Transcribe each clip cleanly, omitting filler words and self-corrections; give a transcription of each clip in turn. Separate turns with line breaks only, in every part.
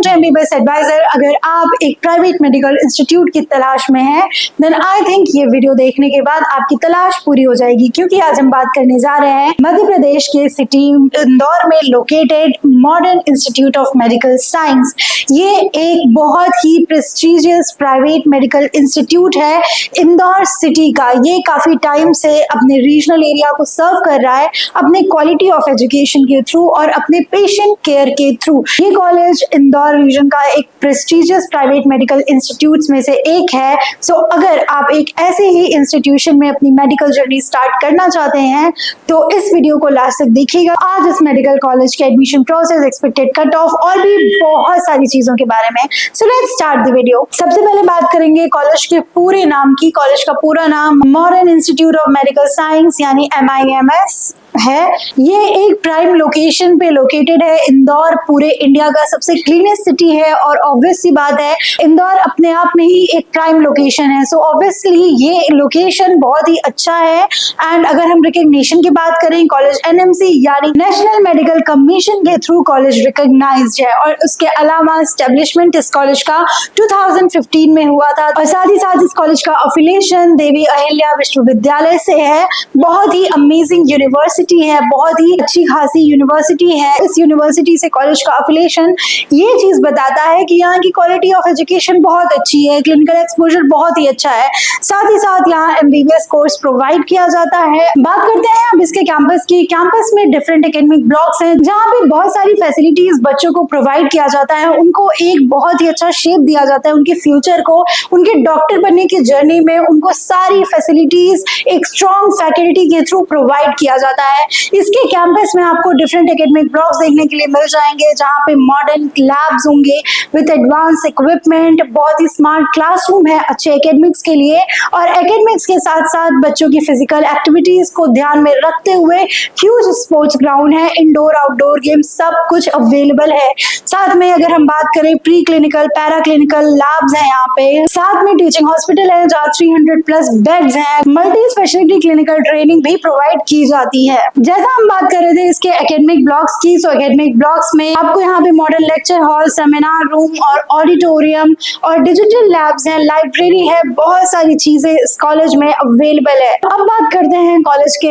To MBBS adviser. अगर आप एक प्राइवेट मेडिकल इंस्टीट्यूट की तलाश में हैं, देन आई थिंक ये वीडियो देखने के बाद आपकी तलाश पूरी हो जाएगी, क्योंकि आज हम बात करने जा रहे हैं मध्य प्रदेश के सिटी इंदौर में located modern institute of medical science. ये एक बहुत ही प्रेस्टिजियस प्राइवेट मेडिकल इंस्टीट्यूट है इंदौर सिटी का। ये काफी टाइम से अपने रीजनल एरिया को सर्व कर रहा है अपने क्वालिटी ऑफ एजुकेशन के थ्रू और अपने पेशेंट केयर के थ्रू। ये कॉलेज इंदौर रीजन का एक प्रेस्टिजियस प्राइवेट मेडिकल इंस्टीट्यूट्स में से एक है। सो अगर आप एक ऐसे ही इंस्टीट्यूशन में अपनी मेडिकल जर्नी स्टार्ट करना चाहते हैं तो इस वीडियो को लास्ट तक देखिएगा। आज इस मेडिकल कॉलेज के admission process, expected cut off और भी बहुत सारी चीजों के बारे में। So let's start the video. सबसे पहले बात करेंगे कॉलेज के पूरे नाम की। कॉलेज का पूरा नाम modern institute of medical science यानी MIMS है। ये एक प्राइम लोकेशन पे लोकेटेड है। इंदौर पूरे इंडिया का सबसे क्लीनेस्ट सिटी है और ऑब्वियस सी बात है इंदौर अपने आप में ही एक प्राइम लोकेशन है। सो ऑब्वियसली ये लोकेशन बहुत ही अच्छा है। एंड अगर हम रिकग्निशन की बात करें, कॉलेज NMC यानी नेशनल मेडिकल कमीशन के थ्रू कॉलेज रिकॉग्नाइज्ड है। और उसके अलावा एस्टेब्लिशमेंट इस कॉलेज का 2015 में हुआ था। और साथ ही साथ इस कॉलेज का अफिलिएशन देवी अहिल्या विश्वविद्यालय से है। बहुत ही अमेजिंग यूनिवर्सिटी है, बहुत ही अच्छी खासी यूनिवर्सिटी है। इस यूनिवर्सिटी से कॉलेज का अफिलिएशन ये चीज बताता है कि यहाँ की क्वालिटी ऑफ एजुकेशन बहुत अच्छी है, क्लिनिकल एक्सपोजर बहुत ही अच्छा है। साथ ही साथ यहाँ MBBS कोर्स प्रोवाइड किया जाता है। बात करते हैं अब इसके कैंपस की। कैंपस में डिफरेंट एकेडमिक ब्लॉक्स हैं जहाँ पे बहुत सारी फैसिलिटीज बच्चों को प्रोवाइड किया जाता है। उनको एक बहुत ही अच्छा शेप दिया जाता है उनके फ्यूचर को, उनके डॉक्टर बनने की जर्नी में उनको सारी फैसिलिटीज एक स्ट्रॉन्ग फैकल्टी के थ्रू प्रोवाइड किया जाता है। इसके कैंपस में आपको डिफरेंट एकेडमिक ब्लॉक्स देखने के लिए मिल जाएंगे जहां पे मॉडर्न लैब्स होंगे विद एडवांस इक्विपमेंट, बहुत ही स्मार्ट क्लासरूम है अच्छे एकेडमिक्स के लिए। और एकेडमिक्स के साथ साथ बच्चों की फिजिकल एक्टिविटीज को ध्यान में रखते हुए ह्यूज स्पोर्ट्स ग्राउंड है, इंडोर आउटडोर गेम सब कुछ अवेलेबल है। साथ में अगर हम बात करें pre clinical para clinical labs है यहाँ पे। साथ में टीचिंग हॉस्पिटल है जहाँ 300+ बेड्स हैं। मल्टी स्पेशलिटी क्लिनिकल ट्रेनिंग भी प्रोवाइड की जाती है। जैसा हम बात कर रहे थे इसके एकेडमिक ब्लॉक्स की, सो एकेडमिक ब्लॉक्स में आपको यहाँ पे modern lecture hall, seminar room और ऑडिटोरियम और डिजिटल लैब्स हैं, लाइब्रेरी है, बहुत सारी चीजें इस कॉलेज में अवेलेबल है। अब बात करते हैं कॉलेज के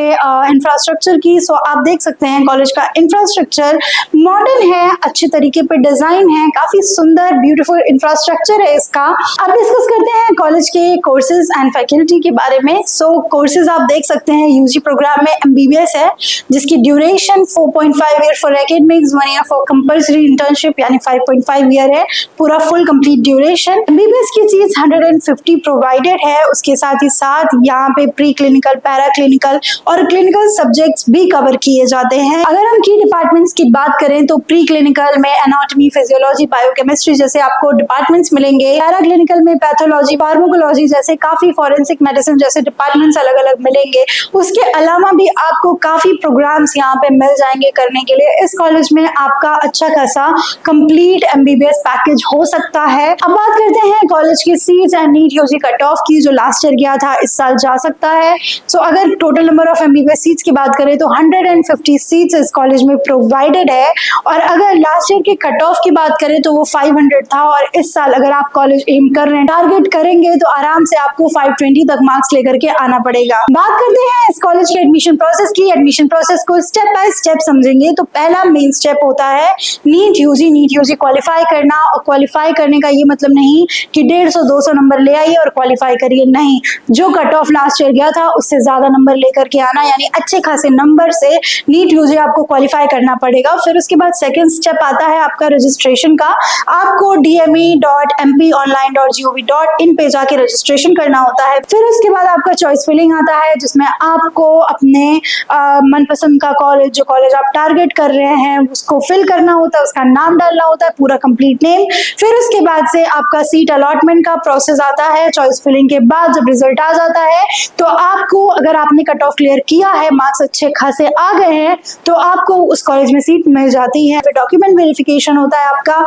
इंफ्रास्ट्रक्चर की। सो आप देख सकते हैं कॉलेज का इंफ्रास्ट्रक्चर मॉडर्न है, अच्छे तरीके पे डिजाइन है, काफी सुंदर ब्यूटीफुल इंफ्रास्ट्रक्चर है इसका। अब डिस्कस करते हैं कॉलेज के कोर्सेज एंड फैकल्टी के बारे में। सो कोर्सेज आप देख सकते हैं UG प्रोग्राम में MBBS है जिसकी duration 4.5 year for academics, 1 year for compulsory internship यानी 5.5 ईयर है पूरा फुल कंप्लीट ड्यूरेशन। MBBS की चीज 150 प्रोवाइडेड है। उसके साथ ही साथ यहाँ पे प्री क्लिनिकल पैरा क्लिनिकल और क्लिनिकल सब्जेक्ट्स भी कवर किए जाते हैं। अगर हम की डिपार्टमेंट्स की बात करें तो प्री क्लिनिकल में एनाटॉमी, फिजियोलॉजी, बायोकेमिस्ट्री जैसे आपको डिपार्टमेंट्स मिलेंगे। पैरा क्लिनिकल में पैथोलॉजी, फार्माकोलॉजी जैसे काफी फॉरेंसिक मेडिसिन जैसे डिपार्टमेंट्स अलग अलग मिलेंगे। उसके अलावा भी आपको काफी प्रोग्राम्स यहाँ पे मिल जाएंगे करने के लिए। इस कॉलेज में आपका अच्छा खासा कंप्लीट MBBS पैकेज हो सकता है। अब बात करते हैं कॉलेज की seats and NEET UG cut off की, जो लास्ट ईयर गया था इस साल जा सकता है। सो अगर total number of MBBS seats की बात करें तो 150 सीट्स इस कॉलेज में प्रोवाइडेड है। और अगर लास्ट ईयर के कट ऑफ की बात करें तो वो 500 था और इस साल अगर आप कॉलेज एम कर रहे हैं, टारगेट करेंगे तो आराम से आपको 520 तक मार्क्स लेकर के आना पड़ेगा। बात करते हैं इस कॉलेज के एडमिशन प्रोसेस की। एडमिशन प्रोसेस को स्टेप बाय स्टेप समझेंगे तो पहला मेन स्टेप होता है नीट यूजी क्वालिफाई करना। और क्वालिफाई करने का ये मतलब नहीं कि 150-200 नंबर ले आइए और क्वालिफाई करिए, नहीं। जो कट ऑफ लास्ट ईयर गया था उससे ज्यादा नंबर लेकर के आना, यानी अच्छे खासे नंबर से नीट यूजी आपको क्वालिफाई करना पड़ेगा। फिर उसके बाद सेकेंड स्टेप आता है आपका रजिस्ट्रेशन का। आपको dme.mponline.gov.in पे जाके रजिस्ट्रेशन करना होता है। फिर उसके बाद आपका चॉइस फिलिंग आता है जिसमें आपको अपने मनपसंद का कॉलेज, जो कॉलेज आप टारगेट कर रहे हैं उसको फिल करना होता है, उसका नाम डालना होता है, पूरा कंप्लीट नेम। फिर उसके बाद से आपका सीट अलॉटमेंट का प्रोसेस आता है। चॉइस फिलिंग के बाद जब रिजल्ट आ जाता है तो आपको, अगर आपने कट ऑफ क्लियर किया है, मार्क्स अच्छे खासे आ गए हैं, तो आपको उस कॉलेज में सीट मिल जाती है। फिर डॉक्यूमेंट वेरिफिकेशन होता है आपका।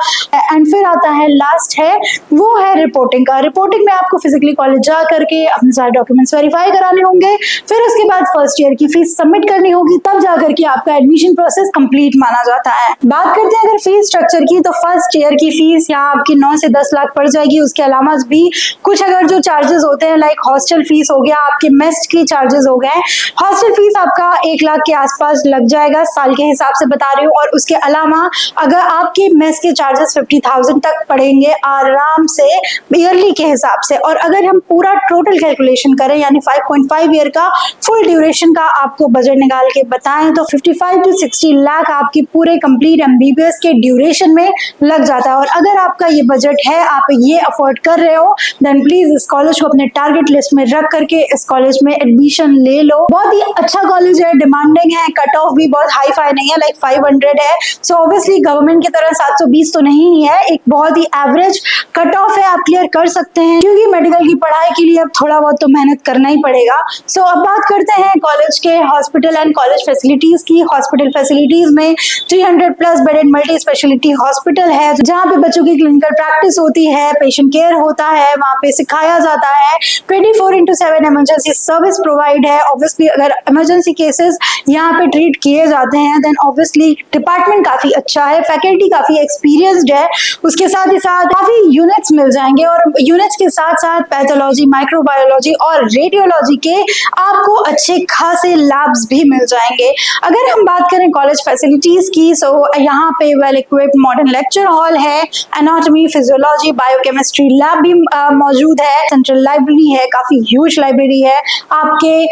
एंड फिर आता है लास्ट है वो है रिपोर्टिंग का। रिपोर्टिंग में आपको फिजिकली कॉलेज जा करके अपने सारे डॉक्यूमेंट्स वेरीफाई कराने होंगे। फिर उसके बाद फर्स्ट ईयर की फीस सबमिट पेमेंट करनी होगी, तब जाकर के आपका एडमिशन प्रोसेस कंप्लीट माना जाता है। बात करते हैं अगर फीस स्ट्रक्चर की, तो फर्स्ट ईयर की फीस यहाँ आपकी 9 से 10 लाख पड़ जाएगी। उसके अलावा भी कुछ अगर जो चार्जेस होते हैं लाइक हॉस्टल फीस हो गया, आपके मेस की चार्जेस हो गए, हॉस्टल फीस आपका 1 लाख के आसपास लग जाएगा, साल के हिसाब से बता रही हूँ। और उसके अलावा अगर आपके मेस के चार्जेस 50,000 तक पड़ेंगे आराम से ईयरली के हिसाब से। और अगर हम पूरा टोटल कैलकुलेशन करें यानी 5.5 ईयर का फुल ड्यूरेशन का आपको बजट निकाल के बताएं तो 55 to 60 लाख आपकी पूरे कंप्लीट एमबीबीएस के ड्यूरेशन में लग जाता है। और अगर आपका ये बजट है, आप ये अफोर्ड कर रहे हो, देन प्लीज इस कॉलेज को अपने टारगेट लिस्ट में रख करके इस कॉलेज में एडमिशन ले लो। बहुत ही अच्छा कॉलेज है, डिमांडिंग है, कट ऑफ भी बहुत हाई फाई नहीं है, लाइक 500 है। सो ऑब्वियसली गवर्नमेंट की तरह 720 तो नहीं है, एक बहुत ही एवरेज कट ऑफ है, आप क्लियर कर सकते हैं। क्योंकि मेडिकल की पढ़ाई के लिए अब थोड़ा बहुत तो मेहनत करना ही पड़ेगा। सो अब बात करते हैं कॉलेज के हॉस्पिटल एंड कॉलेज फैसिलिटीज की। हॉस्पिटल फैसिलिटीज में 300 plus bedded multi speciality hospital है, जहाँ पे बच्चों की क्लिनिकल प्रैक्टिस होती है, पेशेंट केयर होता है, वहाँ पे सिखाया जाता है। 24/7 इमरजेंसी सर्विस प्रोवाइड है। ऑब्वियसली अगर इमरजेंसी केसेस यहाँ पे ट्रीट किए जाते हैं देन ऑब्वियसली डिपार्टमेंट काफी अच्छा है, फैकल्टी काफी एक्सपीरियंस्ड है। उसके साथ ही साथ काफी यूनिट्स मिल जाएंगे और यूनिट्स के साथ साथ पैथोलॉजी, माइक्रोबायोलॉजी और रेडियोलॉजी के आपको अच्छे खासे लैब्स भी मिल जाएंगे। अगर हम बात करें कॉलेज फैसिलिटीज की, सो यहाँ पे well equipped modern lecture hall है, एनाटॉमी, फिजियोलॉजी, बायोकेमिस्ट्री लैब भी मौजूद है, सेंट्रल लाइब्रेरी है, काफी ह्यूज लाइब्रेरी है आपके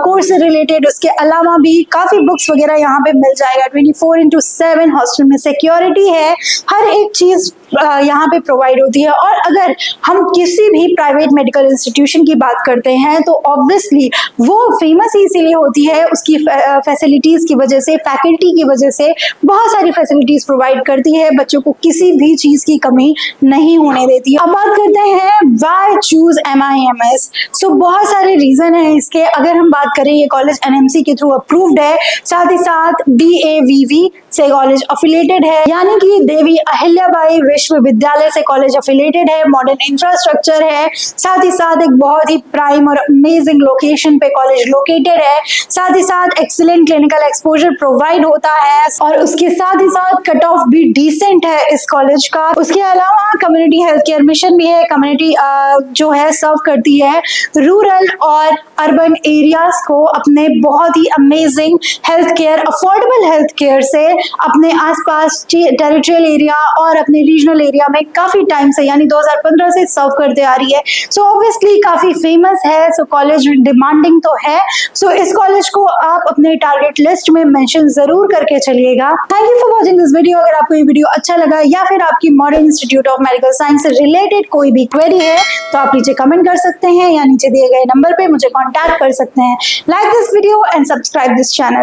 कोर्स से रिलेटेड। उसके अलावा भी काफी बुक्स वगैरह यहाँ पे मिल जाएगा। 24/7 हॉस्टल में सिक्योरिटी है, हर एक चीज यहाँ पे प्रोवाइड होती है। और अगर हम किसी भी प्राइवेट मेडिकल इंस्टीट्यूशन की बात करते हैं तो ऑब्वियसली वो फेमस इसीलिए होती है उसकी फैसिलिटीज की वजह से, फैकल्टी की वजह से बहुत सारी फैसिलिटीज प्रोवाइड करती है, बच्चों को किसी भी चीज की कमी नहीं होने देती है। अब बात करते हैं व्हाई चूज MIMS। सो बहुत सारे रीजन है इसके। अगर हम बात करें, ये कॉलेज NMC के थ्रू अप्रूव्ड है, साथ ही साथ DAVV से कॉलेज अफिलिएटेड है, यानी कि देवी अहिल्याबाई विश्वविद्यालय से कॉलेज अफिलिएटेड है, मॉडर्न इंफ्रास्ट्रक्चर है, साथ ही साथ एक बहुत ही प्राइम और अमेजिंग लोकेशन पे कॉलेज लोकेटेड है, साथ ही साथ एक्सीलेंट क्लिनिकल एक्सपोजर प्रोवाइड होता है और उसके साथ ही साथ कट ऑफ भी डिसेंट है इस कॉलेज का। उसके अलावा कम्युनिटी हेल्थ केयर मिशन भी है, कम्युनिटी जो है सर्व करती है रूरल और अर्बन एरियाज को अपने बहुत ही amazing health care, affordable health care से अपने आसपास टेरिटोरियल एरिया और अपने रीजनल एरिया में काफी टाइम से यानी 2015 से सर्व करते आ रही है। सो ऑब्वियसली काफी फेमस है। सो कॉलेज डिमांडिंग तो है। सो इस कॉलेज को आप अपने टारगेट लिस्ट में मेंशन जरूर करके चलिएगा। Thank you for watching this video. अगर आपको ये वीडियो अच्छा लगा या फिर आपकी modern institute of medical science से रिलेटेड कोई भी क्वेरी है तो आप नीचे कमेंट कर सकते हैं या नीचे दिए गए नंबर पे मुझे कॉन्टैक्ट कर सकते हैं। Like this video and subscribe this channel.